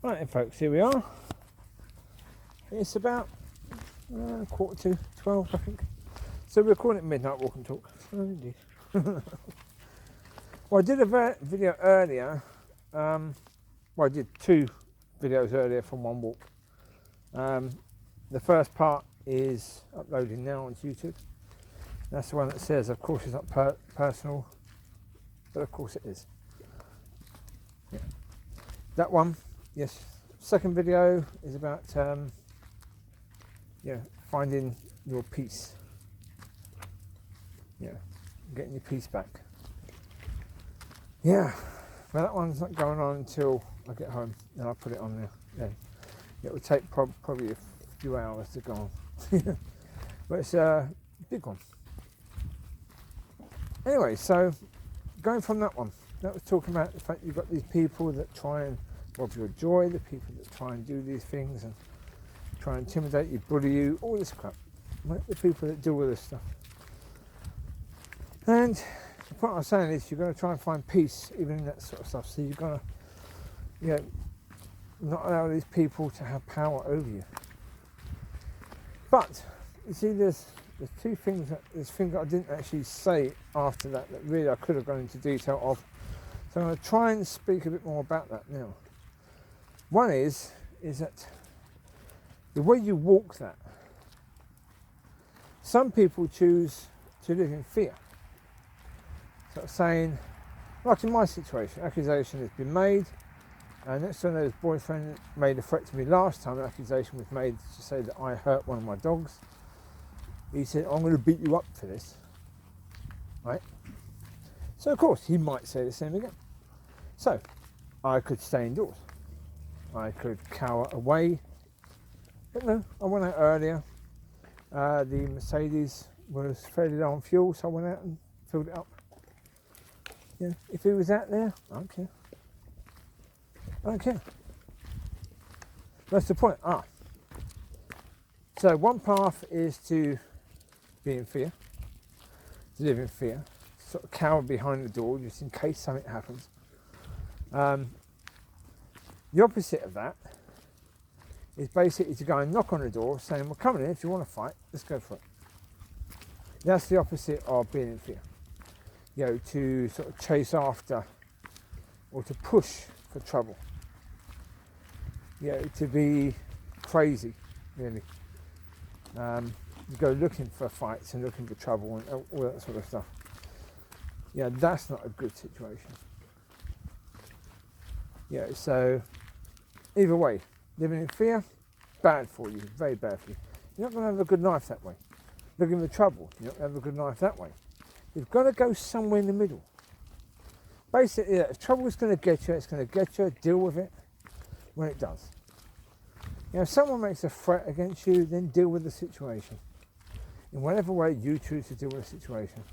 Right then folks, here we are. It's about 11:45, I think. So we're calling it Midnight Walk and Talk. Oh, indeed. Well, I did a video earlier. Well, I did 2 videos earlier from one walk. The first part is uploading now onto YouTube. That's the one that says, of course, it's not personal, but of course it is. Yeah. That one, yes. Second video is about finding your peace. Yeah, getting your peace back. Yeah, well, that one's not going on until I get home, and I'll put it on there. Yeah, it will take probably a few hours to go on, but it's a big one. Anyway, so going from that one, that was talking about the fact you've got these people that try and rob your joy, the people that try and do these things and try and intimidate you, bully you, all this crap. Right? The people that deal with this stuff. And the point I was saying is you're going to try and find peace even in that sort of stuff. So you're going to, not allow these people to have power over you. But you see, there's 2 things. There's things that I didn't actually say after that really I could have gone into detail of. So I'm going to try and speak a bit more about that now. One is that the way you walk that. Some people choose to live in fear. Sort of saying, like in my situation, accusation has been made, and next time his boyfriend made a threat to me last time. An accusation was made to say that I hurt one of my dogs. He said, I'm going to beat you up for this. Right? So of course he might say the same again. So I could stay indoors. I could cower away. But no, I went out earlier. The Mercedes was fairly low on fuel, so I went out and filled it up. Yeah, if he was out there, I don't care. I don't care. That's the point. So one path is to be in fear, to live in fear, sort of cower behind the door just in case something happens. The opposite of that is basically to go and knock on the door saying, well, come in, if you want to fight, let's go for it. That's the opposite of being in fear. To sort of chase after or to push for trouble. To be crazy, really. To go looking for fights and looking for trouble and all that sort of stuff. Yeah, that's not a good situation. So either way, living in fear, bad for you, very bad for you. You're not going to have a good life that way. Looking for trouble, you're not going to have a good life that way. You've got to go somewhere in the middle. Basically, if trouble is going to get you, it's going to get you, deal with it when it does. If someone makes a threat against you, then deal with the situation. In whatever way you choose to deal with the situation.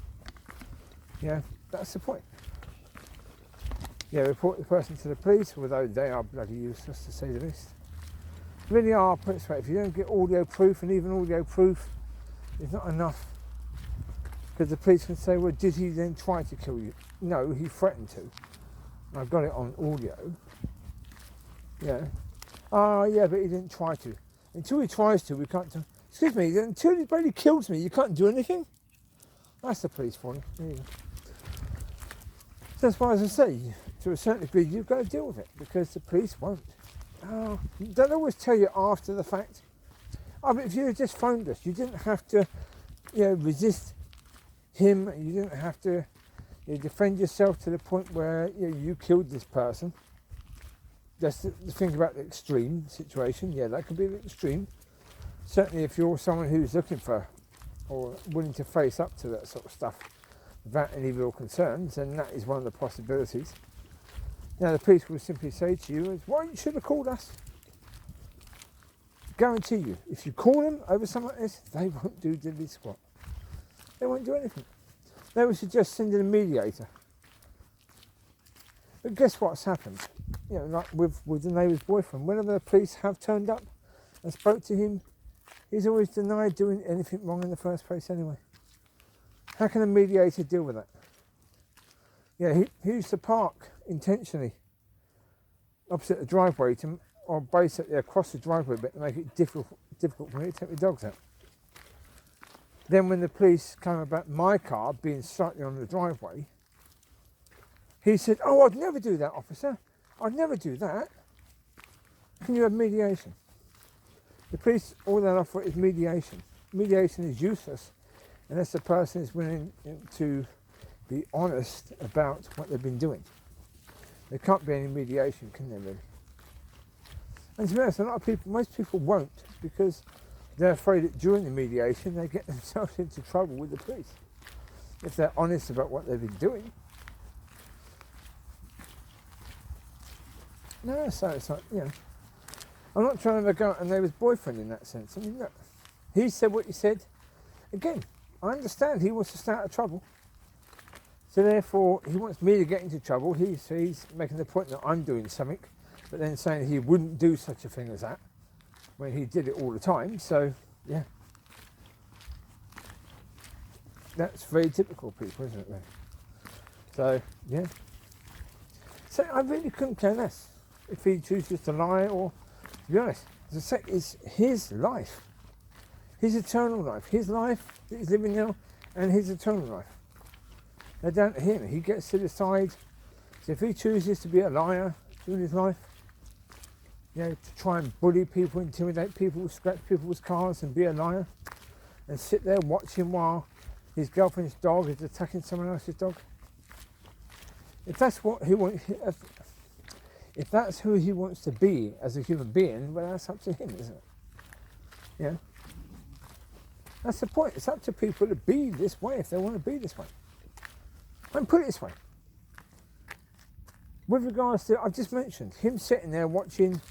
That's the point. Report the person to the police, although they are bloody useless to say the least. Really are, put it this way, if you don't get audio proof, and even audio proof is not enough, because the police can say, well, did he then try to kill you? No, he threatened to. I've got it on audio. But he didn't try to. Until he tries to, we can't do. Excuse me, until he barely kills me, you can't do anything? That's the police for you. There you go. So that's why, as I say, to a certain degree, you've got to deal with it, because the police won't. They'll always tell you after the fact. But if you had just phoned us, you didn't have to resist him, you didn't have to defend yourself to the point where you killed this person. Just to think about the extreme situation. That could be the extreme. Certainly if you're someone who's looking for or willing to face up to that sort of stuff without any real concerns, then that is one of the possibilities. The police will simply say to you, well, you should have called us. Guarantee you, if you call them over something like this, they won't do diddly squat. They won't do anything. They will suggest sending a mediator. But guess what's happened? Like with the neighbour's boyfriend, whenever the police have turned up and spoke to him, he's always denied doing anything wrong in the first place anyway. How can a mediator deal with that? He used to park intentionally opposite the driveway or basically across the driveway a bit to make it difficult for me to take my dogs out. Then when the police came about my car being slightly on the driveway, he said, "Oh, I'd never do that, officer. I'd never do that. Can you have mediation?" The police, all they'll offer is mediation. Mediation is useless unless the person is willing to be honest about what they've been doing. There can't be any mediation, can there really? And to be honest, a lot of people, most people won't, because they're afraid that during the mediation they get themselves into trouble with the police if they're honest about what they've been doing. No, so it's like, you know, I'm not trying to go out and neighbour's boyfriend in that sense. I mean, look, he said what he said. Again, I understand he wants to stay out of trouble. So therefore, he wants me to get into trouble. He's making the point that I'm doing something, but then saying he wouldn't do such a thing as that when he did it all the time. So, yeah. That's very typical people, isn't it, really? So, yeah. So I really couldn't care less if he chooses to lie or, to be honest, as I say, it's his life. His eternal life. His life that he's living now and his eternal life. They're down to him. He gets to decide. So if he chooses to be a liar during his life, you know, to try and bully people, intimidate people, scratch people's cars and be a liar, and sit there watching while his girlfriend's dog is attacking someone else's dog. If that's what he wants, if that's who he wants to be as a human being, well, that's up to him, isn't it? Yeah. That's the point. It's up to people to be this way if they want to be this way. And put it this way. With regards to, I've just mentioned, him sitting there watching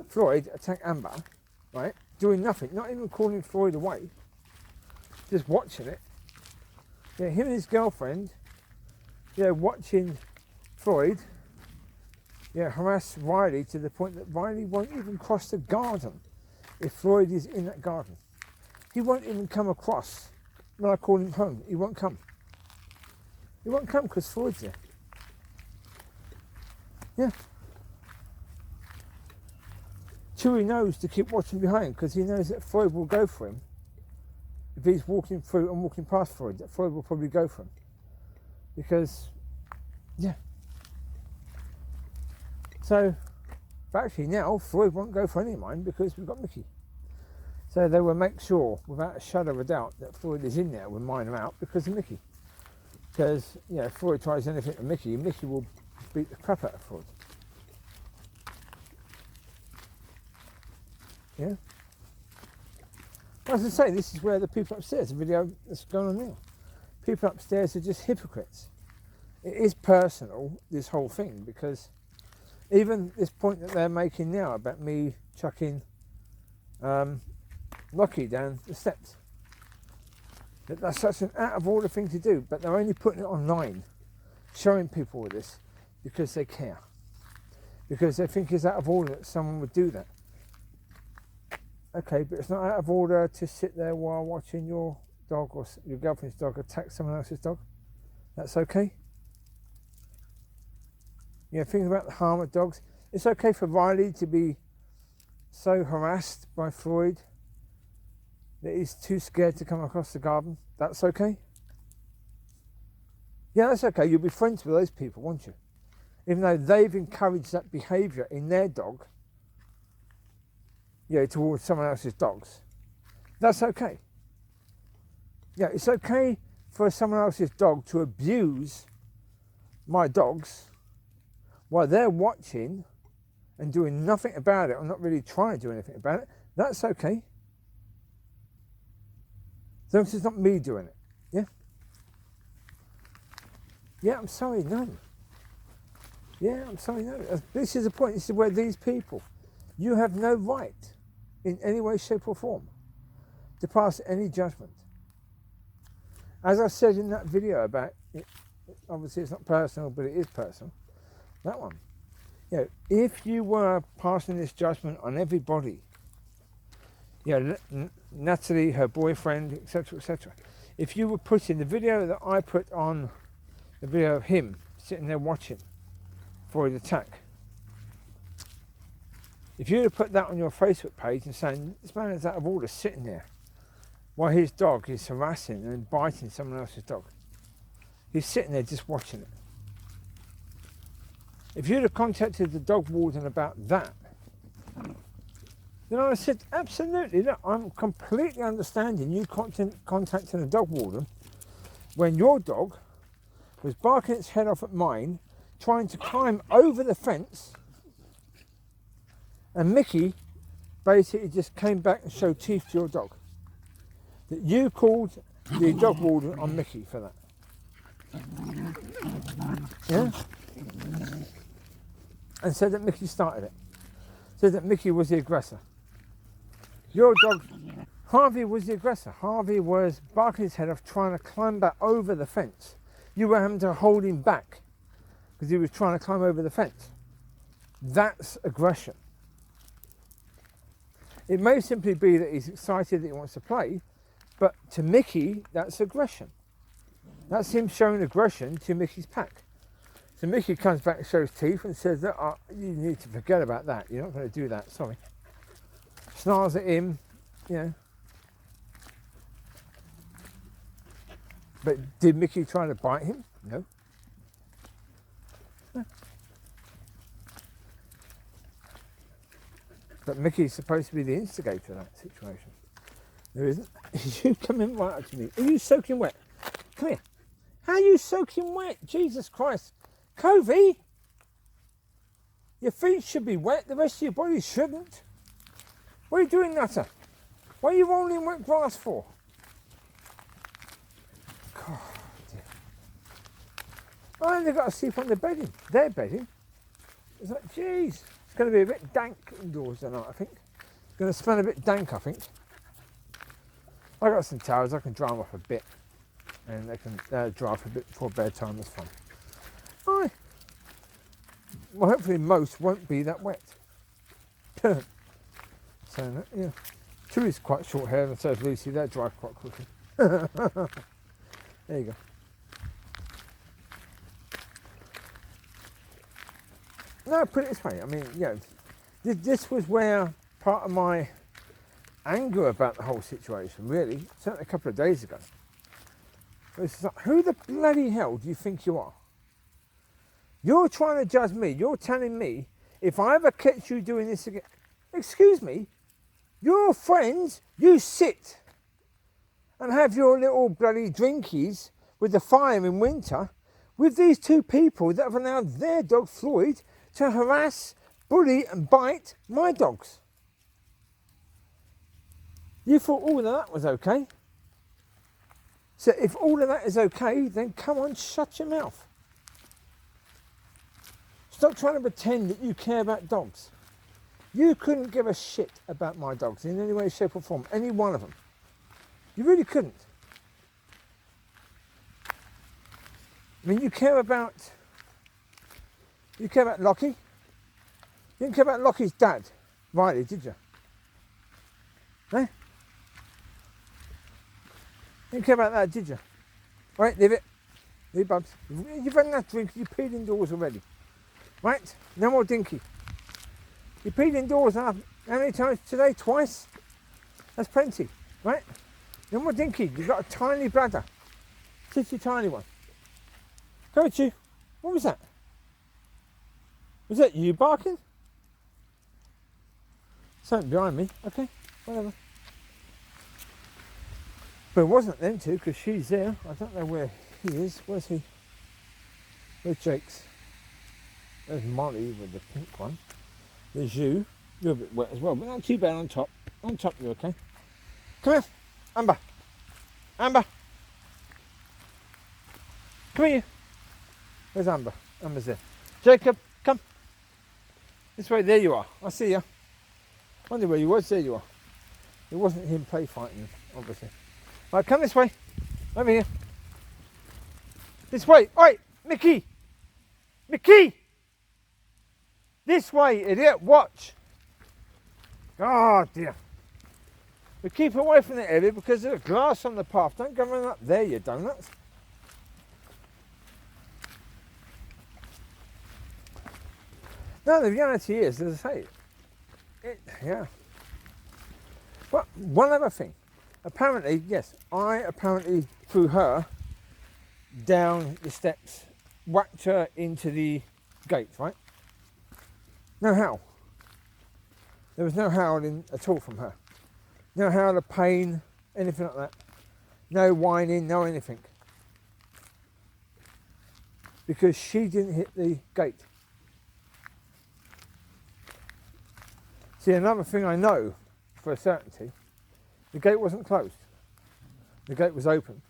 Floyd attack Amber, right? Doing nothing, not even calling Floyd away. Just watching it. Yeah, him and his girlfriend, yeah, watching Floyd, yeah, harass Riley to the point that Riley won't even cross the garden if Floyd is in that garden. He won't even come across when I call him home. He won't come. He won't come because Floyd's there. Yeah. Chewie knows to keep watching behind because he knows that Floyd will go for him. If he's walking through and walking past Floyd, that Floyd will probably go for him. Because, yeah. So, but actually now, Floyd won't go for any of mine because we've got Micky. So they will make sure, without a shadow of a doubt, that Floyd is in there when mine are out because of Micky. Because, you know, if Floyd tries anything to Micky, Micky will beat the crap out of Floyd. Yeah? As I say, this is where the people upstairs, the video that's going on now. People upstairs are just hypocrites. It is personal, this whole thing, because even this point that they're making now about me chucking Locki down the steps. That's such an out of order thing to do, but they're only putting it online, showing people this because they care. Because they think it's out of order that someone would do that. Okay, but it's not out of order to sit there while watching your dog or your girlfriend's dog attack someone else's dog. That's okay. You know, thinking about the harm of dogs. It's okay for Riley to be so harassed by Floyd that he's too scared to come across the garden. That's okay. Yeah, that's okay. You'll be friends with those people, won't you? Even though they've encouraged that behaviour in their dog, you know, towards someone else's dogs. That's okay. Yeah, it's okay for someone else's dog to abuse my dogs while they're watching and doing nothing about it, or not really trying to do anything about it. That's okay. As long as it's not me doing it. Yeah? Yeah, I'm sorry, no. Yeah, I'm sorry, no. This is the point. This is where these people, you have no right in any way, shape or form to pass any judgment. As I said in that video about it, obviously it's not personal, but it is personal. That one. You know, if you were passing this judgment on everybody, you know, Natalie, her boyfriend, etc., etc. If you were putting the video that I put on, the video of him sitting there watching Floyd attack, If you'd have put that on your Facebook page and saying, this man is out of order sitting there while his dog is harassing and biting someone else's dog. He's sitting there just watching it. If you'd have contacted the dog warden about that, then I said, absolutely, look, I'm completely understanding you contacting the dog warden when your dog was barking its head off at mine, trying to climb over the fence, and Micky basically just came back and showed teeth to your dog. That you called the dog warden on Micky for that. Yeah? And said that Micky started it. Said that Micky was the aggressor. Your dog, Harvey, was the aggressor. Harvey was barking his head off, trying to climb back over the fence. You were having to hold him back because he was trying to climb over the fence. That's aggression. It may simply be that he's excited that he wants to play, but to Micky, that's aggression. That's him showing aggression to Micky's pack. So Micky comes back and shows teeth and says, that, oh, you need to forget about that. You're not going to do that, sorry. Snarls at him, you know. But did Micky try to bite him? No. But Micky's supposed to be the instigator of that situation. There isn't. You coming right up to me. Are you soaking wet? Come here. How are you soaking wet? Jesus Christ. Covie, your feet should be wet. The rest of your body shouldn't. What are you doing, Nutter? What are you rolling in wet grass for? God, dear. Oh, and they've got to sleep on their bedding. Their bedding. It's like, geez. It's going to be a bit dank indoors tonight, I think. It's going to smell a bit dank, I think. I got some towels. I can dry them off a bit. And they can dry off a bit before bedtime. That's fine. Aye. Well, hopefully most won't be that wet. So, yeah. Chewie's quite short hair, and so is Lucy. They dry quite quickly. There you go. No, put it this way. I mean, you know, this was where part of my anger about the whole situation, really, certainly a couple of days ago. It was like, who the bloody hell do you think you are? You're trying to judge me. You're telling me if I ever catch you doing this again. Excuse me, your friends, you sit and have your little bloody drinkies with the fire in winter with these two people that have allowed their dog Floyd to harass, bully and bite my dogs. You thought all of that was okay? So if all of that is okay, then come on, shut your mouth. Stop trying to pretend that you care about dogs. You couldn't give a shit about my dogs in any way, shape or form, any one of them. You really couldn't. I mean, you care about Locki? You didn't care about Locki's dad, Riley, did you? Eh? You didn't care about that, did you? Right, leave it. Leave Bubs. You've had enough drink, you peed indoors already. Right, no more dinky. You peed indoors how many times today? Twice? That's plenty, right? No more dinky. You've got a tiny bladder. Titty tiny one. Go at you. What was that? Was that you barking? Something behind me. Okay, whatever. But it wasn't them two because she's there. I don't know where he is. Where's he? Where's Jake's? There's Mollie with the pink one. There's you. You're a bit wet as well, but not too bad on top. On top you're okay. Come here. Amber. Amber. Come here. Where's Amber? Amber's there. Jacob, come. This way. There you are. I see you. Wonder where you was. There you are. It wasn't him play fighting you, obviously. Right, come this way. Over here. This way. Oi, Micky. Micky. This way, idiot. Watch. Oh, dear. We keep away from the area because there's glass on the path. Don't go running up there, you donuts. No, the reality is, as I say, Yeah. But one other thing. Apparently, yes, I apparently threw her down the steps, whacked her into the gate, right? No how. There was no howling at all from her. No howl of pain, anything like that. No whining, no anything. Because she didn't hit the gate. See, another thing I know for a certainty, the gate wasn't closed. The gate was open.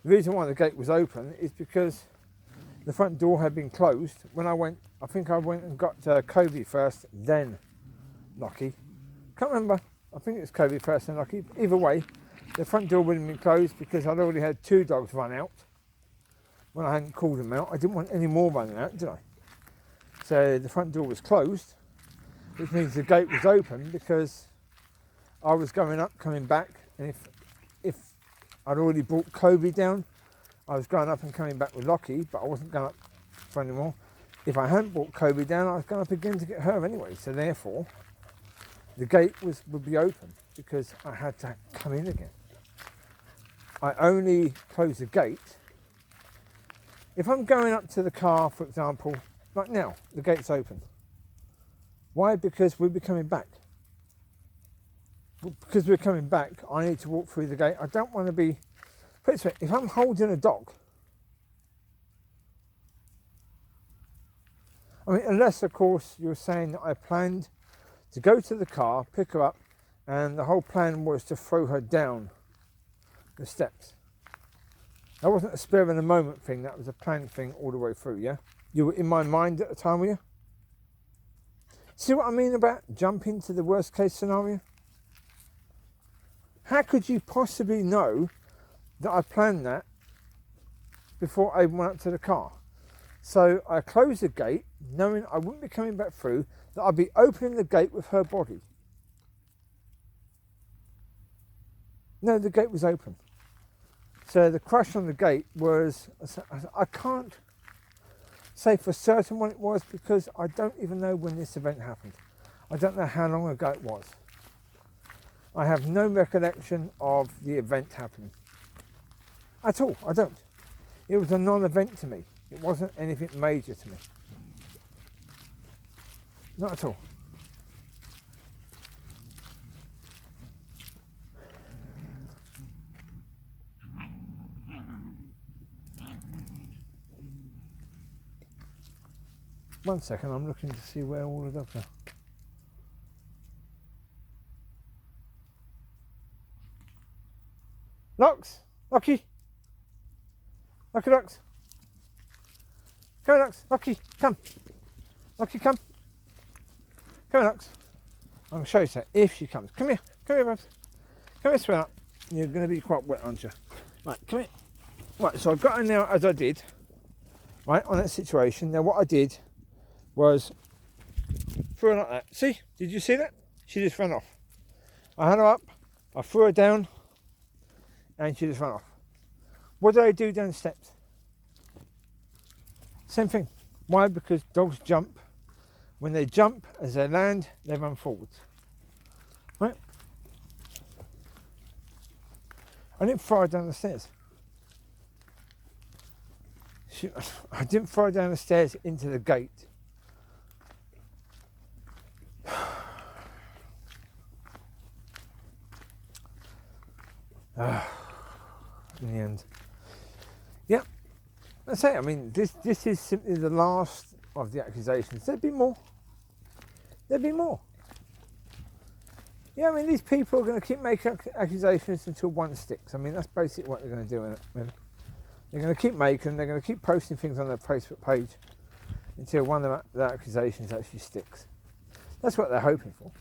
The reason why the gate was open is because the front door had been closed when I went. I think I went and got Covie first, then Locki. Can't remember. I think it was Covie first and Locki. Either way, the front door wouldn't have been closed because I'd already had 2 dogs run out when I hadn't called them out. I didn't want any more running out, did I? So the front door was closed, which means the gate was open because I was going up, coming back, and if I'd already brought Covie down, I was going up and coming back with Locki, but I wasn't going up for any more. If I hadn't brought Covie down, I was going up again to get her anyway. So therefore, the gate would be open because I had to come in again. I only close the gate if I'm going up to the car, for example, like now, the gate's open. Why? Because we'll be coming back. Because we're coming back, I need to walk through the gate. I don't want to be, put it this way, if I'm holding a dog, I mean, unless of course you're saying that I planned to go to the car, pick her up, and the whole plan was to throw her down the steps. That wasn't a spur of the moment thing, that was a planned thing all the way through, yeah? You were in my mind at the time, were you? See what I mean about jumping to the worst case scenario? How could you possibly know that I planned that before I went up to the car? So I closed the gate, knowing I wouldn't be coming back through, that I'd be opening the gate with her body. No, the gate was open. So the crash on the gate was, I can't say for certain when it was because I don't even know when this event happened. I don't know how long ago it was. I have no recollection of the event happening. At all, I don't. It was a non-event to me. It wasn't anything major to me. Not at all. One second, I'm looking to see where all the dogs are. Locks! Locki! Locki, Locks! Come here, Locks! Locki, come! Locki, come! Come here, Locks! I'm going to show you something if she comes. Come here, Babs. Come here, sweetheart. You're going to be quite wet, aren't you? Right, come here. Right, so I've got her now as I did, right, on that situation. Now what I did was threw her like that. See? Did you see that? She just ran off. I had her up, I threw her down, and she just ran off. What did I do down the steps? Same thing. Why? Because dogs jump. When they jump, as they land, they run forwards. Right? I didn't throw her down the stairs. I didn't throw her down the stairs into the gate. In the end. Yeah, that's it. I mean, this is simply the last of the accusations. There'd be more. There'd be more. Yeah, I mean, these people are going to keep making accusations until one sticks. I mean, that's basically what they're going to do, isn't it? Really? They're going to keep making, they're going to keep posting things on their Facebook page until one of the accusations actually sticks. That's what they're hoping for.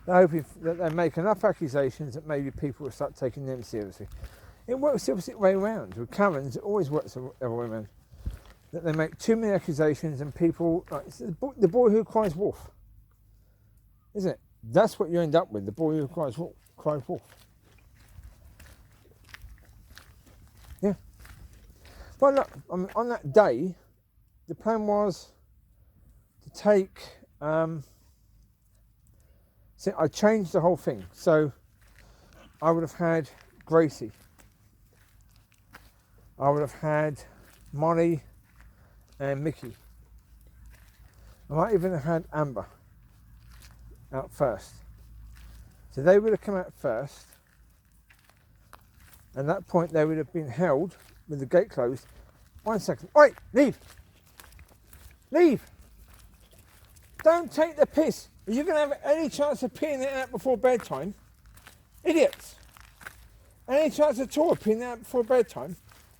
They're hoping that they make enough accusations that maybe people will start taking them seriously. It works the opposite way around. With Karens, it always works the other way around. That they make too many accusations and people, like, it's the boy who cries wolf. Isn't it? That's what you end up with, the boy who cries wolf. Yeah. Well, look, on that day, the plan was to take See, I changed the whole thing. So I would have had Gracie. I would have had Mollie and Micky. I might even have had Amber out first. So they would have come out first. At that point, they would have been held with the gate closed. 1 second. Oi, leave. Leave. Don't take the piss. Are you going to have any chance of peeing it out before bedtime? Idiots. Any chance at all of peeing it out before bedtime?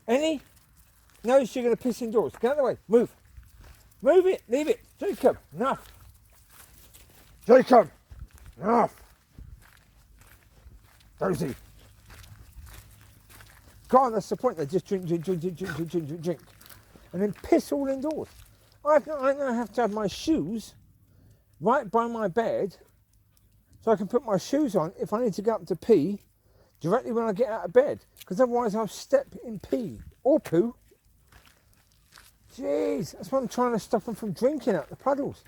Any? No, you're going to piss indoors. Get out of the way. Move. Move it. Leave it. Jacob, enough. Jacob, enough. Rosie. God, that's the point. They just drink. And then piss all indoors. I now have to have my shoes right by my bed so I can put my shoes on if I need to get up to pee directly when I get out of bed, because otherwise I'll step in pee or poo. Jeez, that's why I'm trying to stop them from drinking out the puddles.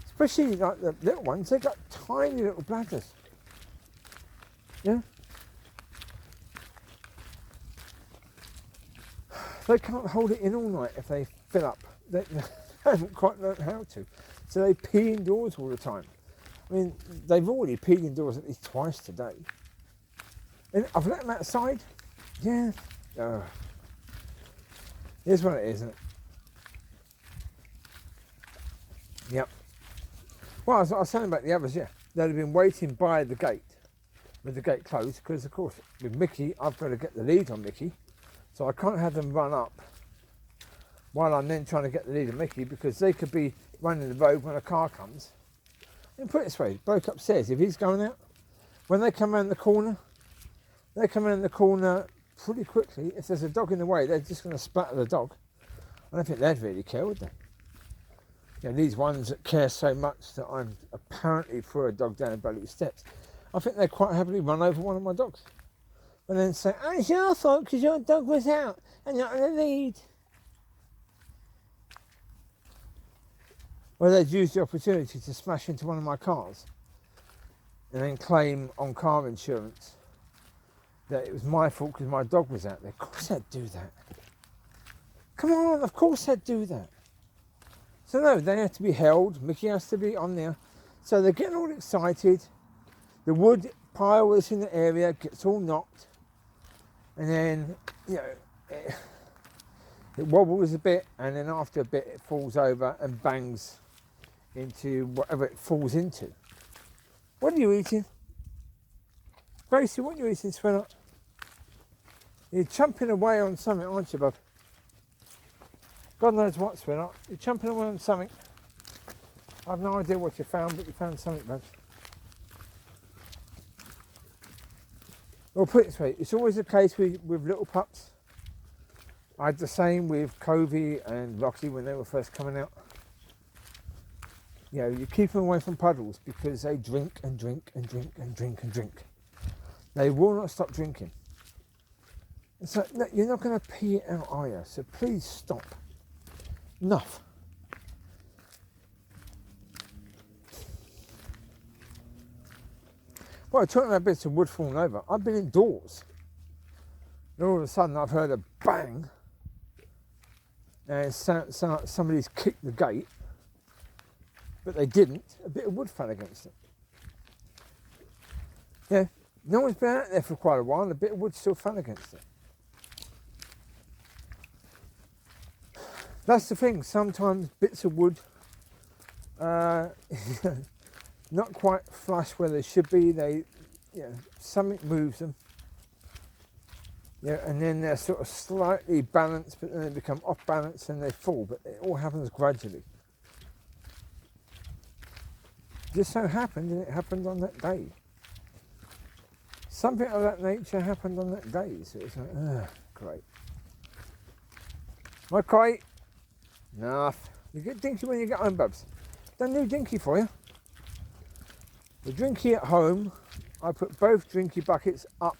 Especially like the little ones, they've got tiny little bladders. Yeah? They can't hold it in all night if they fill up. They haven't quite learned how to. So they pee indoors all the time. I mean, they've already peed indoors at least twice today. And I've let them outside. Yeah. Here's what it is, isn't it? Yep. Well, I was saying about the others, yeah. They'd have been waiting by the gate, with the gate closed, because of course, with Micky, I've got to get the lead on Micky. So I can't have them run up while I'm then trying to get the lead on Micky, because they could be running the road when a car comes. And put it this way, bloke upstairs, if he's going out, when they come around the corner, they come around the corner pretty quickly. If there's a dog in the way, they're just going to splatter the dog. I don't think they'd really care, would they? You know, these ones that care so much that I'm apparently threw a dog down bloody steps, I think they'd quite happily run over one of my dogs. And then say, oh, it's your fault because your dog was out and not on the lead. Well, they'd use the opportunity to smash into one of my cars and then claim on car insurance that it was my fault because my dog was out there. Of course they'd do that. Come on, of course they'd do that. So no, they have to be held. Micky has to be on there. So they're getting all excited. The wood pile that's in the area gets all knocked. And then, you know, it wobbles a bit, and then after a bit it falls over and bangs into whatever it falls into. What are you eating? Gracie, what are you eating, sweetheart? You're chomping away on something, aren't you, bub? God knows what, sweetheart. You're chomping away on something. I've no idea what you found, but you found something, bub. Well, put it this way, it's always the case with little pups. I had the same with Covie and Locki when they were first coming out. You know, you keep them away from puddles because they drink and drink and drink and drink and drink. They will not stop drinking. It's like, no, you're not going to pee it out, are you? So please stop. Enough. Well, talking about bits of wood falling over, I've been indoors. And all of a sudden I've heard a bang. And it sounds like somebody's kicked the gate. But they didn't. A bit of wood fell against it. Yeah, no one's been out there for quite a while and a bit of wood still fell against it. That's the thing, sometimes bits of wood not quite flush where they should be. They, you know, something moves them. Yeah, and then they're sort of slightly balanced, but then they become off balance and they fall. But it all happens gradually. Just so happened, and it happened on that day. Something of that nature happened on that day. So it's like, great. Okay, enough. You get dinky when you get home, bubs. Don't do dinky for you. The drinky at home, I put both drinky buckets up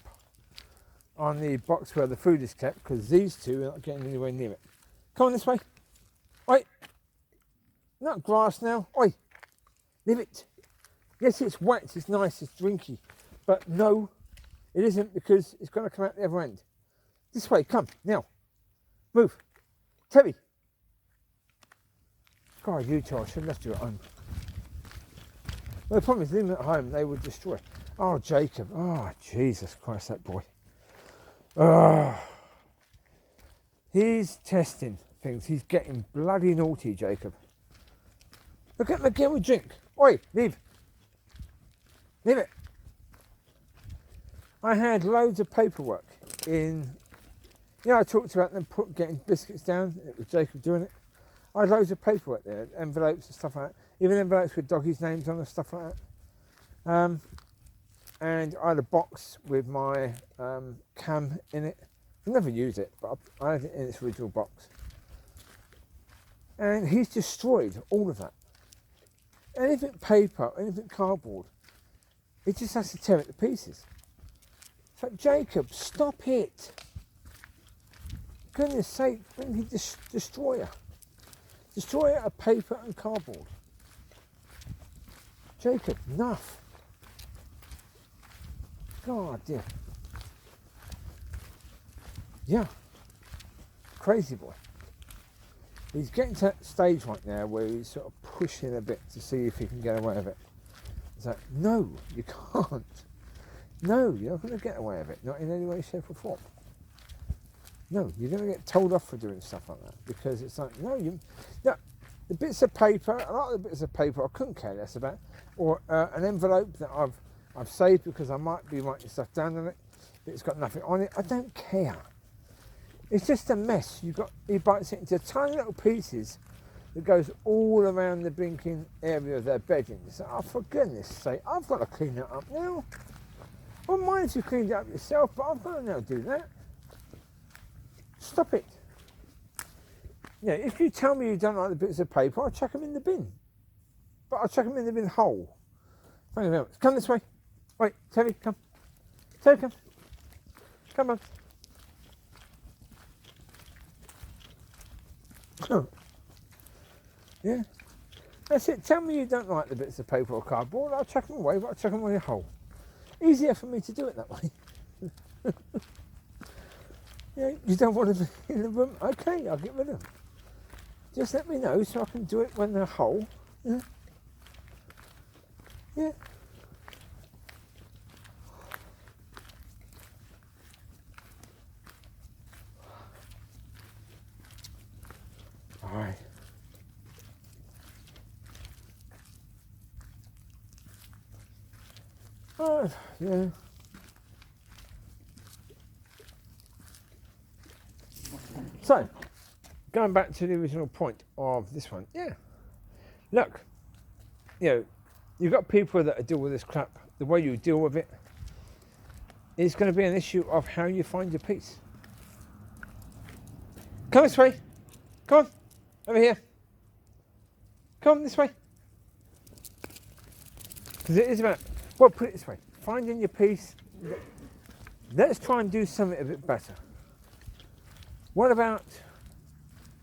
on the box where the food is kept because these two are not getting anywhere near it. Come on this way. Oi. Not grass now. Oi. Leave it. Yes, it's wet, it's nice, it's drinky. But no, it isn't, because it's going to come out the other end. This way, come, now. Move. Teri. God, you two, I should have left you at home. Well, the problem is, leaving them at home, they would destroy. Oh, Jacob. Oh, Jesus Christ, that boy. Oh. He's testing things. He's getting bloody naughty, Jacob. Look at him again with drink. Oi, leave. Leave it. I had loads of paperwork in. You know, I talked about them getting biscuits down. It was Jacob doing it. I had loads of paperwork there, envelopes and stuff like that. Even envelopes with doggies' names on and stuff like that. And I had a box with my cam in it. I never used it, but I had it in its original box. And he's destroyed all of that. Anything paper, anything cardboard, he just has to tear it to pieces. It's like, Jacob, stop it. Goodness sake, when he destroyer. Destroyer of paper and cardboard. Jacob, enough. God, dear. Yeah. Crazy boy. He's getting to that stage right now where he's sort of pushing a bit to see if he can get away with it. It's like, no, you can't. No, you're not going to get away with it. Not in any way, shape or form. No, you're going to get told off for doing stuff like that, because it's like, no, the bits of paper, a lot of the bits of paper I couldn't care less about, or an envelope that I've saved because I might be writing stuff down on it, but it's got nothing on it. I don't care. It's just a mess. He bites it into tiny little pieces that goes all around the blinking area of their bedding. So, oh, for goodness sake, I've got to clean that up now. I wouldn't mind if you cleaned it up yourself, but I've got to now do that. Stop it. Yeah, if you tell me you don't like the bits of paper, I'll chuck them in the bin. But I'll chuck them in the bin whole. Thank you very much. Come this way. Wait, Teri, come. Teri, come. Come on. Yeah. That's it. Tell me you don't like the bits of paper or cardboard, I'll chuck them away, but I'll chuck them away whole. Easier for me to do it that way. Yeah, you don't want them in the room? Okay, I'll get rid of them. Just let me know so I can do it when they're whole. Yeah. Yeah. Alright. Oh, yeah. So, going back to the original point of this one, yeah. Look, you've got people that deal with this crap. The way you deal with it is going to be an issue of how you find your peace. Come this way. Come on, over here. Come this way. Because it is about, well, put it this way, finding your peace. Let's try and do something a bit better. What about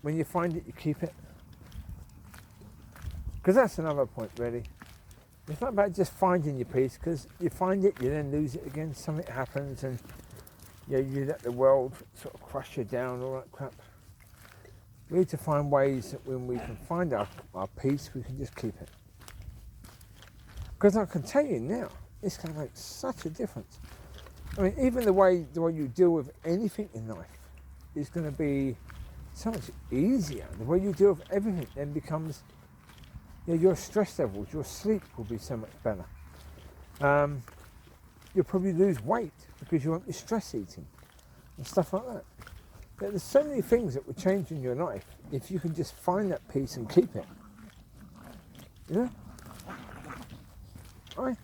when you find it, you keep it? Because that's another point, really. It's not about just finding your peace, because you find it, you then lose it again, something happens, and you let the world sort of crush you down, all that crap. We need to find ways that when we can find our peace, we can just keep it. Because I can tell you now, it's going to make such a difference. I mean, even the way you deal with anything in life is going to be so much easier. The way you deal with everything then becomes, your stress levels, your sleep will be so much better. You'll probably lose weight because you won't be stress eating and stuff like that. But there's so many things that will change in your life if you can just find that peace and keep it. Right?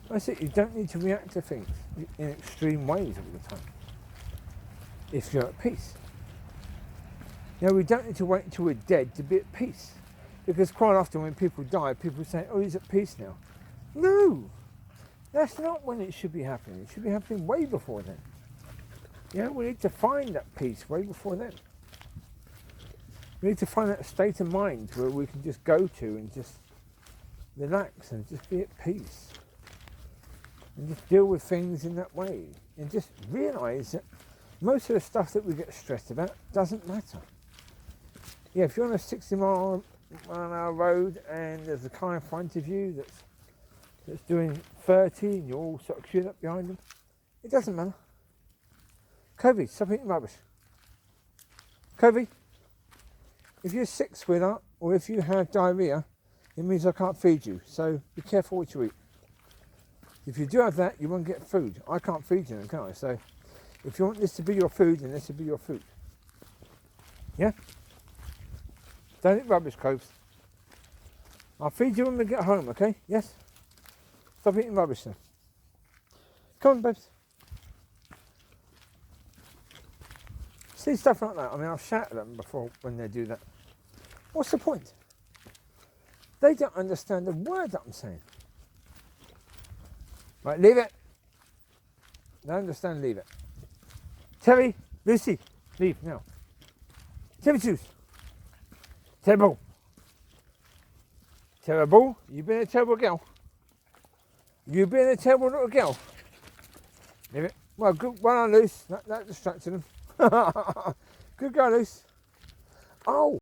That's it. You don't need to react to things in extreme ways all the time if you're at peace. We don't need to wait until we're dead to be at peace. Because quite often when people die, people say, oh, he's at peace now. No! That's not when it should be happening. It should be happening way before then. We need to find that peace way before then. We need to find that state of mind where we can just go to and just, relax and just be at peace. And just deal with things in that way. And just realise that most of the stuff that we get stressed about doesn't matter. Yeah, if you're on a 60-mile-an-hour road and there's a car in front of you that's doing 30 and you're all sort of queued up behind them, it doesn't matter. Covie, stop eating rubbish. Covie, if you're sick, sweetheart, or if you have diarrhea, it means I can't feed you. So be careful what you eat. If you do have that, you won't get food. I can't feed you, can I? So if you want this to be your food, then this will be your food. Yeah? Don't eat rubbish, Coves. I'll feed you when we get home, okay? Yes? Stop eating rubbish then. Come on, babes. See stuff like that. I mean, I've shouted at them before when they do that. What's the point? They don't understand the word that I'm saying. Right, leave it. They understand, leave it. Teri, Lucy, leave now. Teri Juice. Teri Ball. Teri Ball, you've been a terrible girl. You've been a terrible little girl. Leave it. Well, good. Well on, Luce. That distracted him. Good girl, Luce. Oh.